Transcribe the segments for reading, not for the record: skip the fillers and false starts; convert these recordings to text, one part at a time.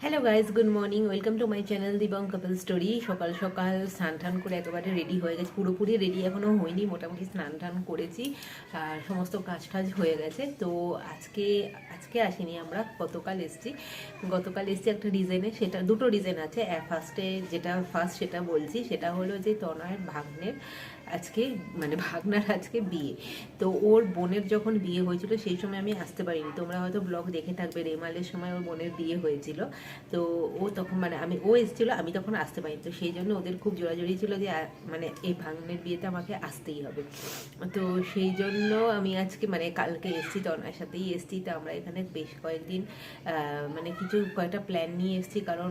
Hello guys, good morning. Welcome to my channel Dibong couple story. সকাল সকাল স্নান টান করে একেবারে রেডি হয়ে গেছে। পুরোপুরি রেডি এখনও হয়নি, মোটামুটি স্নান টান করেছি আর সমস্ত কাজ টাজ হয়ে গেছে। তো আজকে আজকে আসিনি, আমরা গতকাল এসেছি। একটা ডিজাইনে, সেটা দুটো ডিজাইন আছে। যেটা ফার্স্ট সেটা বলছি, সেটা হলো যে তনয়ের ভাগ্নের আজকে ভাগনার আজকে বিয়ে। তো ওর বোনের যখন বিয়ে হয়েছিল সেই সময় আমি আসতে পারিনি, তোমরা হয়তো ব্লগ দেখে থাকবে। রেমালের সময় ওর বোনের বিয়ে হয়েছিল, তো ও তখন ও এসেছিলো, আমি তখন আসতে পারিনি। তো সেই জন্য ওদের খুব জোরাজোরি ছিল যে এই ভাগ্নের বিয়েতে আমাকে আসতেই হবে। তো সেই জন্য আমি আজকে কালকে এসেছি, তনয়ের সাথেই এসেছি। তো আমরা এখানে বেশ কয়েকদিন কয়েকটা প্ল্যান নিয়ে এসেছি, কারণ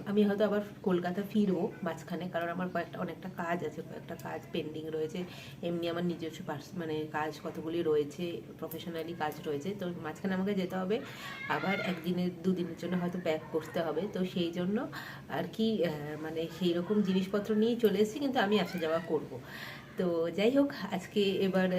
আমি হয়তো আবার কলকাতা ফিরবো মাঝখানে, কারণ আমার অনেকটা কাজ আছে, কয়েকটা কাজ পেন্ডিং রয়েছে। এমনি আমার নিজস্ব কাজ কতগুলি রয়েছে, প্রফেশনালি কাজ রয়েছে। তো মাঝখানে আমাকে যেতে হবে, আবার দুদিনের জন্য হয়তো ব্যাক করতে হবে। তো সেই জন্য আর কি সেই রকম জিনিসপত্র নিয়েই চলে এসেছি, কিন্তু আমি আসা যাওয়া করব। তো যাই হোক, আজকে এবার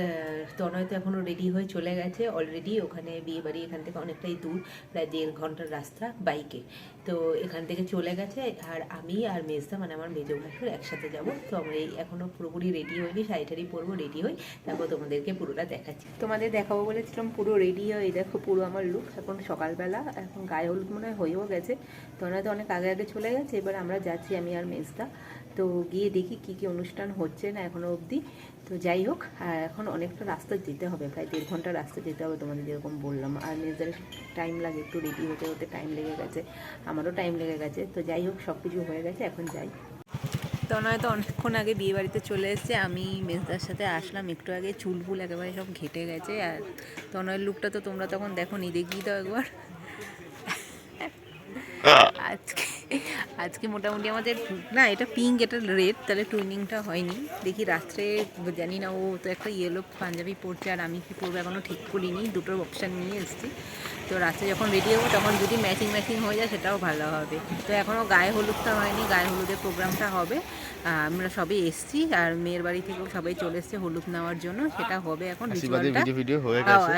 তনয় তো এখনও রেডি হয়ে চলে গেছে অলরেডি। ওখানে বিয়ে বাড়ি এখান থেকে অনেকটাই দূর, প্রায় 1.5 ঘন্টার রাস্তা বাইকে। তো এখান থেকে চলে গেছে, আর আমি আর মেজদা আমার মেজো ভাসুর একসাথে যাব। তো আমরা এখনও পুরোপুরি রেডি হইনি, শাড়ি টাড়ি পরবো, রেডি হই, তারপর তোমাদেরকে পুরোটা দেখাচ্ছি। তোমাদের দেখাবো বলেছিলাম পুরো রেডি হয়ে। দেখো পুরো আমার লুক এখন সকালবেলা, এখন গায়ে হলুদ মনে হয় হয়েও গেছে। তনয় তো অনেক আগে চলে গেছে, এবার আমরা যাচ্ছি আমি আর মেজদা। তো গিয়ে দেখি কী কী অনুষ্ঠান হচ্ছে না এখনও অবধি। তো যাই হোক, এখন অনেকটা রাস্তা যেতে হবে, প্রায় 1.5 ঘন্টা রাস্তা যেতে হবে, তোমাদের যেরকম বললাম। আর মেজদার টাইম লাগে, একটু রেডি হতে হতে টাইম লেগে গেছে, আমারও টাইম লেগে গেছে। তো যাই হোক, সব কিছু হয়ে গেছে, এখন যাই। তনয় তো অনেকক্ষণ আগে বিয়ে বাড়িতে চলে এসেছে, আমি মেজদার সাথে আসলাম একটু আগে। চুল ফুল একেবারে সব ঘেটে গেছে, আর তনয়ের লুকটা তো তোমরা তখন দেখো নি, দেখিয়ে দাও একবার। আজকে আজকে মোটামুটি আমাদের না, এটা পিঙ্ক, এটা রেড, তাহলে টুইনিংটা হয়নি। দেখি রাত্রে, জানি না। ও তো একটা ইয়েলো পাঞ্জাবি পরছে, আর আমি কি পরবো এখনও ঠিক করিনি, দুটোর অপশান নিয়ে এসেছি। তো রাত্রে যখন রেডি হবো তখন যদি ম্যাচিং হয়ে যায় সেটাও ভালো হবে। তো এখনও গায়ে হলুদটা হয়নি, গায়ে হলুদের প্রোগ্রামটা হবে। আমরা সবাই এসেছি, আর মেয়ের বাড়ি থেকেও সবাই চলে এসছে হলুদ নেওয়ার জন্য, সেটা হবে এখন। রিচুয়ালটা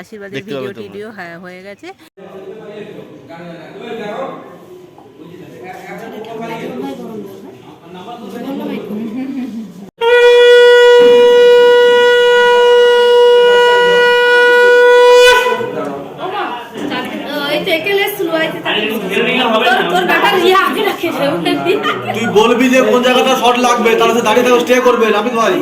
আশীর্বাদের ভিডিও টিডিও হ্যাঁ হয়ে গেছে। তুই বলবি যে কোন জায়গাটা শর্ট লাগবে, তাহলে সে দাঁড়িয়ে থাকবে, স্টে করবে নাপিত ভাই।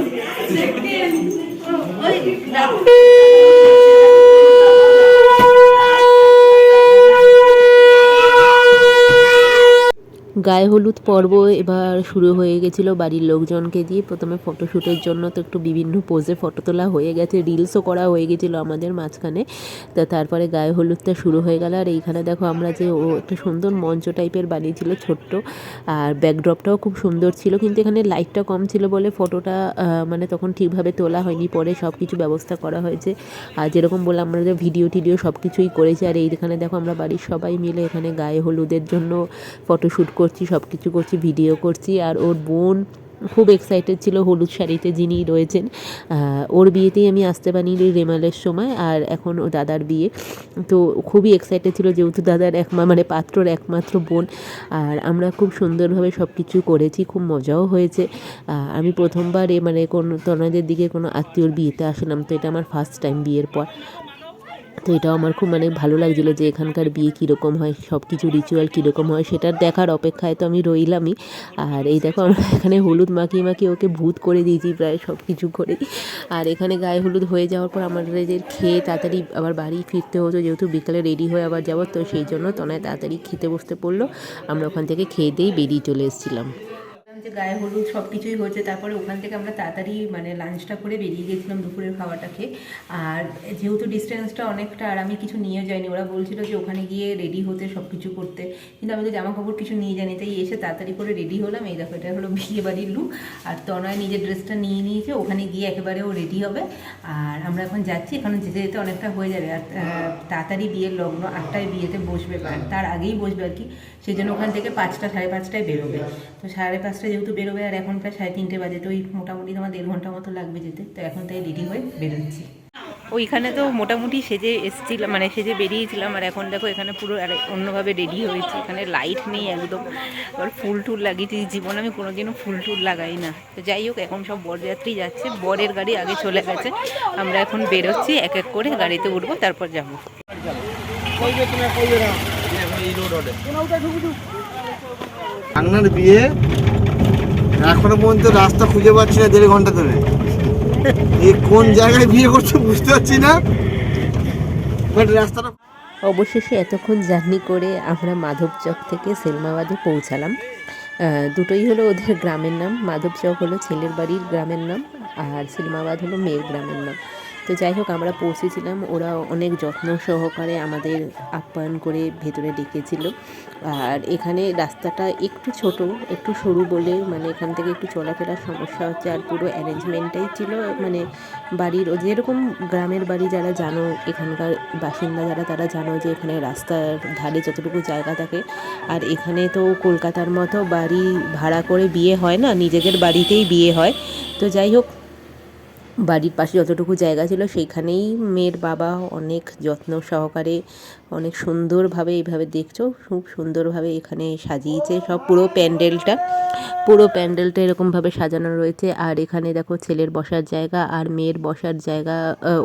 গায়ে হলুদ পর্ব এবার শুরু হয়ে গেছিলো বাড়ির লোকজনকে দিয়ে। প্রথমে ফটোশ্যুটের জন্য তো একটু বিভিন্ন পোজে ফটো তোলা হয়ে গেছে, রিলসও করা হয়ে গেছিলো আমাদের মাঝখানে। তো তারপরে গায়ে হলুদটা শুরু হয়ে গেল। আর এইখানে দেখো আমরা যে একটা সুন্দর মঞ্চ টাইপের বানিয়েছিল ছোট্ট, আর ব্যাকড্রপটাও খুব সুন্দর ছিল, কিন্তু এখানে লাইটটা কম ছিল বলে ফটোটা তখন ঠিকভাবে তোলা হয়নি। পরে সব কিছু ব্যবস্থা করা হয়েছে, আর যেরকম বললাম আমরা যে ভিডিও টিডিও সব কিছুই করেছি। আর এইখানে দেখো আমরা বাড়ির সবাই মিলে এখানে গায়ে হলুদের জন্য ফটোশ্যুট করছি, সব কিছু করছি, ভিডিও করছি। আর ওর বোন খুব এক্সাইটেড ছিল হলুদ শাড়িতে যিনি রয়েছেন। ওর বিয়েতেই আমি আসতে পারিনি রেমালের সময়, আর এখন ও দাদার বিয়ে। তো খুবই এক্সাইটেড ছিল, যেহেতু দাদার পাত্রর একমাত্র বোন। আর আমরা খুব সুন্দরভাবে সব কিছু করেছি, খুব মজাও হয়েছে। আমি প্রথমবার কোনো তনয়দের দিকে কোনো আত্মীয়র বিয়েতে আসলাম, তো এটা আমার ফার্স্ট টাইম বিয়ের পর। তো এটাও আমার খুব ভালো লাগছিলো যে এখানকার বিয়ে কীরকম হয়, সব কিছু রিচুয়াল কীরকম হয় সেটার দেখার অপেক্ষায় তো আমি রইলামই। আর এই দেখো আমরা এখানে হলুদ মাখিয়ে ওকে ভূত করে দিয়েছি প্রায় সব কিছু করে। আর এখানে গায়ে হলুদ হয়ে যাওয়ার পর আমাদের খেয়ে তাড়াতাড়ি আবার বাড়ি ফিরতে হতো, যেহেতু বিকালে রেডি হয়ে আবার যাবো। তো সেই জন্য তনয় তাড়াতাড়ি খেতে বসতে পড়লো, আমরা ওখান থেকে খেয়ে দিয়েই বেরিয়ে চলে এসেছিলাম। যে গায়ে হলুদ সব কিছুই হয়েছে, তারপরে ওখান থেকে আমরা তাড়াতাড়ি লাঞ্চটা করে বেরিয়ে গেছিলাম দুপুরের খাওয়াটা খেয়ে। আর যেহেতু ডিস্টেন্সটা অনেকটা, আর আমি কিছু নিয়ে যাইনি, ওরা বলছিল যে ওখানে গিয়ে রেডি হতে সব কিছু করতে, কিন্তু আমি তো জামা কাপড় কিছু নিয়ে যাইনি। তাই এসে তাড়াতাড়ি করে রেডি হলাম। এই দেখো, এটা হলো বিয়ে বাড়ির লুক। আর তনয় নিজের ড্রেসটা নিয়ে নিয়েছে, ওখানে গিয়ে একেবারে ও রেডি হবে। আর আমরা এখন যাচ্ছি, এখন যেতে যেতে অনেকটা হয়ে যাবে। আর তাড়াতাড়ি বিয়ের লগ্ন, 8টায় বিয়েতে বসবে, তার আগেই বসবে আর কি। সেই জন্য ওখান থেকে 5টা 5:30টায় বেরোবে। তো 5:30 যেহেতু বেরোবে, আর এখন প্রায় 3:30 বাজে, তো ওই মোটামুটি তোমার 1.5 ঘন্টা মতো লাগবে যেতে। তো এখন তাই রেডি হয়ে বেরোচ্ছি। ওইখানে তো মোটামুটি সেজে এসেছিলাম, মানে সেজে বেরিয়েছিলাম, আর এখন দেখো এখানে পুরো অন্যভাবে রেডি হয়েছে। এখানে লাইট নেই একদম, আবার ফুল টুল লাগিয়েছি। জীবনে আমি কোনোদিনও ফুল টুল লাগাই না। তো যাই হোক, এখন সব বরযাত্রী যাচ্ছে, বরের গাড়ি আগে চলে গেছে, আমরা এখন বেরোচ্ছি, এক এক করে গাড়িতে উঠবো, তারপর যাবো। ভাগনার বিয়ে এখনো পর্যন্ত রাস্তা খুঁজে পাচ্ছি না, 1.5 ঘন্টা ধরে। এই কোন জায়গায় বিয়ে করছে বুঝতে পারছি না, বাট রাস্তাটা। অবশেষে এতক্ষণ জার্নি করে আমরা মাধবচক থেকে সেলমাবাদে পৌঁছালাম। দুটোই হলো ওদের গ্রামের নাম। মাধবচক হলো ছেলের বাড়ির গ্রামের নাম, আর সেলমাবাদ হলো মেয়ের গ্রামের নাম। তো যাই হোক, আমরা পৌঁছেছিলাম, ওরা অনেক যত্ন সহকারে আমাদের আপ্যায়ন করে ভেতরে ডেকেছিল। আর এখানে রাস্তাটা একটু ছোট, একটু সরু বলে মানে এখান থেকে একটু চলাফেরার সমস্যা হচ্ছে। আর পুরো অ্যারেঞ্জমেন্টটাই ছিল মানে বাড়ির যেরকম গ্রামের বাড়ি, যারা জানো এখানকার বাসিন্দা যারা, তারা জানো যে এখানে রাস্তার ধারে যতটুকু জায়গা থাকে। আর এখানে তো কলকাতার মতো বাড়ি ভাড়া করে বিয়ে হয় না, নিজেদের বাড়িতেই বিয়ে হয়। তো যাই হোক, বাড়ির পাশে যতটুকু জায়গা ছিল সেইখানেই মেয়ের বাবা অনেক যত্ন সহকারে, অনেক সুন্দরভাবে, এইভাবে দেখছো খুব সুন্দরভাবে এখানে সাজিয়েছে সব। পুরো প্যান্ডেলটা এরকমভাবে সাজানো রয়েছে। আর এখানে দেখো ছেলের বসার জায়গা আর মেয়ের বসার জায়গা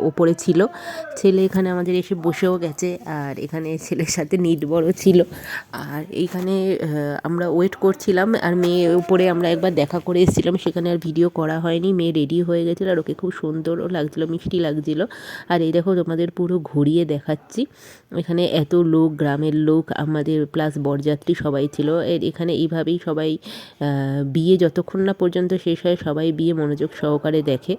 ওপরে ছিল। ছেলে এখানে আমাদের এসে বসেও গেছে, আর এখানে ছেলের সাথে নিটবরও ছিল। আর এইখানে আমরা ওয়েট করছিলাম, আর মেয়ে উপরে আমরা একবার দেখা করে এসেছিলাম, সেখানে আর ভিডিও করা হয়নি। মেয়ে রেডি হয়ে গেছিলো, আর ওকে খুব সুন্দরও লাগছিলো, মিষ্টি লাগছিলো। আর এই দেখো তোমাদের পুরো ঘুরিয়ে দেখাচ্ছি। এখানে এত লোক, গ্রামের লোক আমাদের প্লাস বরযাত্রী সবাই ছিল। এখানে এইভাবেই সবাই বিয়ে যতক্ষণ না পর্যন্ত শেষ হয়, সবাই বিয়ে মনোযোগ সহকারে দেখে।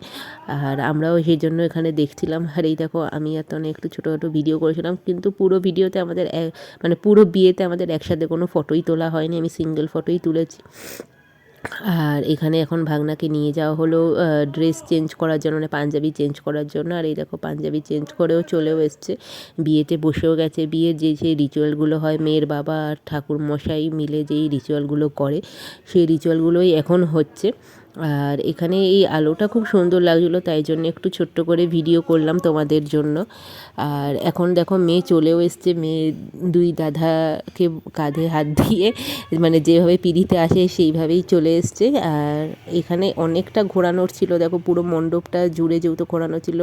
আর আমরাও সেই জন্য এখানে দেখছিলাম। আর এই দেখো, আমি এত একটু ছোটো ছোটো ভিডিও করেছিলাম, কিন্তু পুরো ভিডিওতে আমাদের মানে পুরো বিয়েতে আমাদের একসাথে কোনো ফটোই তোলা হয়নি, আমি সিঙ্গেল ফটোই তুলেছি। আর এখানে এখন ভাগনাকে নিয়ে যাওয়া হলো ড্রেস চেঞ্জ করার জন্য, মানে পাঞ্জাবি চেঞ্জ করার জন্য। আর এই দেখো পাঞ্জাবি চেঞ্জ করেও চলেও এসছে, বিয়েতে বসেও গেছে। বিয়ের যে রিচুয়ালগুলো হয়, মেয়ের বাবা আর ঠাকুর মশাই মিলে যেই রিচুয়ালগুলো করে, সেই রিচুয়ালগুলোই এখন হচ্ছে। আর এখানে এই আলোটা খুব সুন্দর লাগছিলো, তাই জন্য একটু ছোট্ট করে ভিডিও করলাম তোমাদের জন্য। আর এখন দেখো মেয়ে চলেও এসছে, মেয়ে দুই দাদাকে কাঁধে হাত দিয়ে মানে যেভাবে পিড়িতে আসে সেইভাবেই চলে এসছে। আর এখানে অনেকটা ঘোরানোর ছিল, দেখো পুরো মণ্ডপটা জুড়ে যেহেতু ঘোরানো ছিল,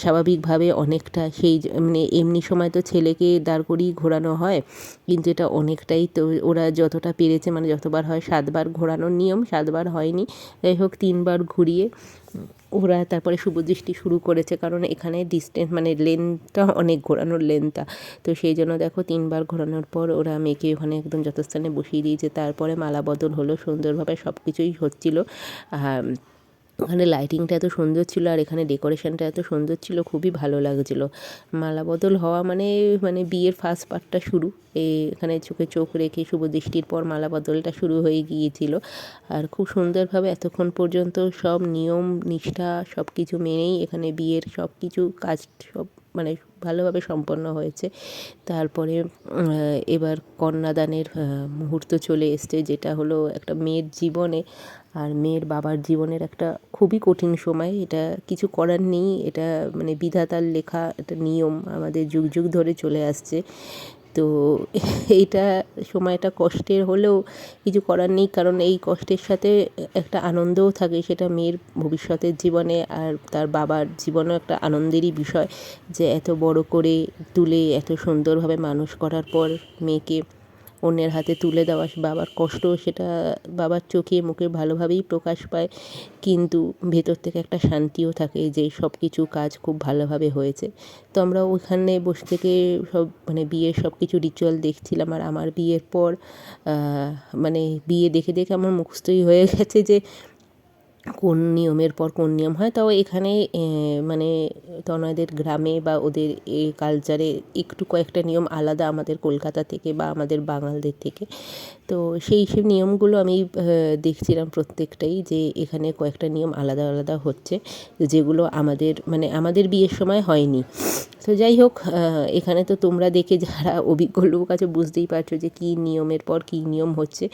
স্বাভাবিকভাবে অনেকটা সেই মানে এমনি সময় তো ছেলেকে দাঁড় করিয়ে ঘোরানো হয়, কিন্তু এটা অনেকটাই, তো ওরা যতটা পেরেছে, মানে যতবার হয় 7 বার ঘোরানোর নিয়ম, 7 বার হয়নি, যাই হোক 3 বার ঘুরিয়ে ওরা তারপরে শুভদৃষ্টি শুরু করেছে। কারণ এখানে ডিস্টেন্স মানে লেনটা অনেক, ঘোরানোর লেনটা, তো সেই জন্য দেখো 3 বার ঘোরানোর পর ওরা মেয়েকে ওখানে একদম যথাস্থানে বসিয়ে দিয়েছে। তারপরে মালা বদল হলো, সুন্দরভাবে সব কিছুই হচ্ছিলো। ওখানে লাইটিংটা এত সুন্দর ছিল, আর এখানে ডেকোরেশনটা এত সুন্দর ছিল, খুবই ভালো লাগছিলো। মালা বদল হওয়া মানে মানে বিয়ের ফার্স্ট পার্টটা শুরু। এখানে চোখে চোখ রেখে শুভদৃষ্টির পর মালা বদলটা শুরু হয়ে গিয়েছিল। আর খুব সুন্দরভাবে এতক্ষণ পর্যন্ত সব নিয়ম নিষ্ঠা সব কিছু মেনেই এখানে বিয়ের সব কিছু কাজ সব মানে ভালোভাবে সম্পন্ন হয়েছে। তারপরে এবার কন্যাদানের মুহূর্ত চলে এসছে, যেটা হলো একটা মেয়ের জীবনে আর মেয়ের বাবার জীবনের একটা খুবই কঠিন সময়। এটা কিছু করার নেই, এটা মানে বিধাতার লেখা একটা নিয়ম, আমাদের যুগ যুগ ধরে চলে আসছে। তো এইটা সময়টা কষ্টের হলেও কিছু করার নেই, কারণ এই কষ্টের সাথে একটা আনন্দও থাকে, সেটা মেয়ের ভবিষ্যতের জীবনে আর তার বাবার জীবনেও একটা আনন্দেরই বিষয়, যে এত বড় করে তুলে এত সুন্দরভাবে মানুষ করার পর মেয়েকে অন্যের হাতে তুলে দেওয়া, বাবার কষ্ট সেটা বাবার চোখে মুখে ভালোভাবেই প্রকাশ পায়, কিন্তু ভেতর থেকে একটা শান্তিও থাকে যে সব কিছু কাজ খুব ভালোভাবে হয়েছে। তো আমরা ওখানে বসে থেকে সব মানে বিয়ের সব কিছু রিচুয়াল দেখছিলাম। আর আমার বিয়ের পর মানে বিয়ে দেখে দেখে আমার মুখস্থই হয়ে গেছে যে কোন নিয়মের পর কোন নিয়ম হয়। তাও এখানে মানে তনয়দের গ্রামে বা ওদের এই কালচারে একটু কয়েকটা নিয়ম আলাদা আমাদের কলকাতা থেকে বা আমাদের বাঙালদের থেকে। তো সেই সব নিয়মগুলো আমি দেখছিলাম প্রত্যেকটাই, যে এখানে কয়েকটা নিয়ম আলাদা আলাদা হচ্ছে, যেগুলো আমাদের মানে আমাদের বিয়ের সময় হয়নি। তো যাই হোক, এখানে তো তোমরা দেখে যারা অভিজ্ঞ লোক আছে বুঝতেই পারছো যে কী নিয়মের পর কী নিয়ম হচ্ছে।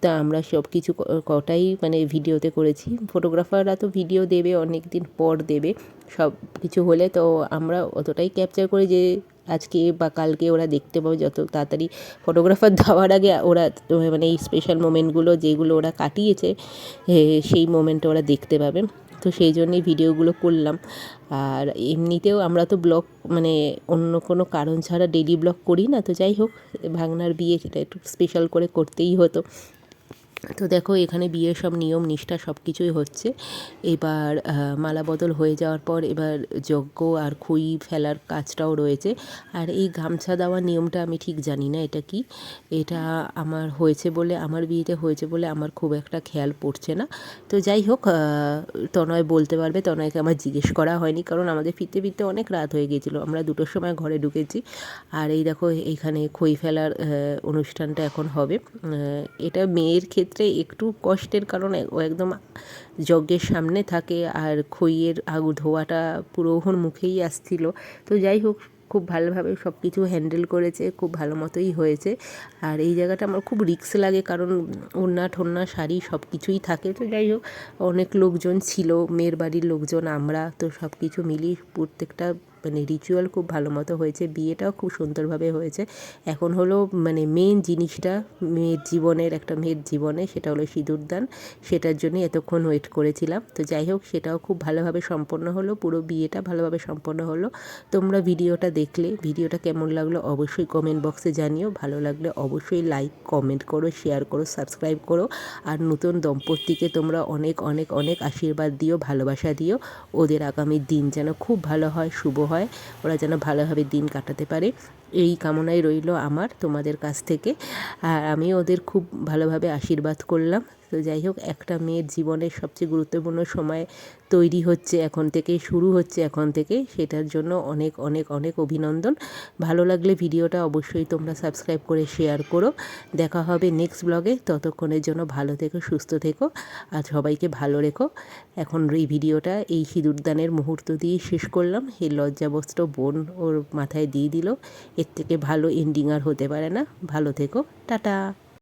তা আমরা সব কিছু কটাই মানে ভিডিওতে করেছি। ফটোগ্রাফাররা তো ভিডিও দেবে অনেক দিন পর দেবে সব কিছু হলে, তো আমরা অতটাই ক্যাপচার করি যে আজকে বা কালকে ওরা দেখতে পাবে, যত তাড়াতাড়ি ফটোগ্রাফার দেওয়ার আগে ওরা মানে এই স্পেশাল মোমেন্টগুলো যেগুলো ওরা কাটিয়েছে সেই মোমেন্টটা ওরা দেখতে পাবে। তো সেই জন্যই ভিডিওগুলো করলাম। আর এমনিতেও আমরা তো ব্লগ মানে অন্য কোনো কারণ ছাড়া ডেইলি ব্লগ করি না। তো যাই হোক, ভাগনার বিয়ে সেটা একটু স্পেশাল করে করতেই হতো। তো দেখো এখানে বিয়ের সব নিয়ম নিষ্ঠা সব কিছুই হচ্ছে। এবার মালা বদল হয়ে যাওয়ার পর এবার যজ্ঞ আর খই ফেলার কাজটাও রয়েছে। আর এই গামছা দেওয়ার নিয়মটা আমি ঠিক জানি না এটা কি। এটা আমার হয়েছে বলে, আমার বিয়েতে হয়েছে বলে আমার খুব একটা খেয়াল পড়ছে না। তো যাই হোক, তনয় বলতে পারবে, তনয়কে আমার জিজ্ঞেস করা হয়নি, কারণ আমাদের ফিরতে ফিরতে অনেক রাত হয়ে গিয়েছিলো। আমরা 2টোর সময় ঘরে ঢুকেছি। আর এই দেখো এইখানে খই ফেলার অনুষ্ঠানটা এখন হবে। এটা মেয়ের ক্ষেত্রে একটু কষ্টের, কারণ ও একদম যজ্ঞের সামনে থাকে আর খইয়ের আগু ধোয়াটা পুরো ওর মুখেই আসছিল। তো যাই হোক, খুব ভালোভাবে সব কিছু হ্যান্ডেল করেছে, খুব ভালো মতোই হয়েছে। আর এই জায়গাটা আমার খুব রিস্ক লাগে, কারণ ওড়না ঠোন্না শাড়ি সব কিছুই থাকে। তো যাই হোক, অনেক লোকজন ছিল, মেয়ের বাড়ির লোকজন, আমরা তো সব কিছু মিলিয়ে প্রত্যেকটা মানে রিচুয়াল খুব ভালো মতো হয়েছে। বিয়েটাও খুব সুন্দরভাবে হয়েছে। এখন হলো মানে মেন জিনিসটা মেয়ের জীবনের, একটা মেয়ের জীবনে, সেটা হলো সিঁদুরদান। সেটার জন্যই এতক্ষণ ওয়েট করেছিলাম। তো যাই হোক, সেটাও খুব ভালোভাবে সম্পন্ন হলো, পুরো বিয়েটা ভালোভাবে সম্পন্ন হলো। তোমরা ভিডিওটা দেখলে, ভিডিওটা কেমন লাগলো অবশ্যই কমেন্ট বক্সে জানিও। ভালো লাগলে অবশ্যই লাইক কমেন্ট করো, শেয়ার করো, সাবস্ক্রাইব করো। আর নতুন দম্পতিকে তোমরা অনেক অনেক অনেক আশীর্বাদ দিও, ভালোবাসা দিও। ওদের আগামী দিন যেন খুব ভালো হয়, শুভ হয়, ওরা যেন ভালোভাবে দিন কাটাতে পারে, এই কামনাই রইল আমার তোমাদের কাছ থেকে। আর আমি ওদের খুব ভালোভাবে আশীর্বাদ করলাম। তো যাই হোক, একটা মেয়ের জীবনের সবচেয়ে গুরুত্বপূর্ণ সময় তৈরি হচ্ছে এখন থেকে, শুরু হচ্ছে এখন থেকে, সেটার জন্য অনেক অনেক অনেক অভিনন্দন। ভালো লাগলে ভিডিওটা অবশ্যই তোমরা সাবস্ক্রাইব করে শেয়ার করো। দেখা হবে নেক্সট ব্লগে। ততক্ষণের জন্য ভালো থেকো, সুস্থ থেকো, আর সবাইকে ভালো রেখো। এখন এই ভিডিওটা এই সিঁদুরদানের মুহূর্ত দিয়ে শেষ করলাম। এই লজ্জাবস্ত্র বোন ওর মাথায় দিয়ে দিল, এর থেকে ভালো এন্ডিং আর হতে পারে না। ভালো থেকো, টাটা।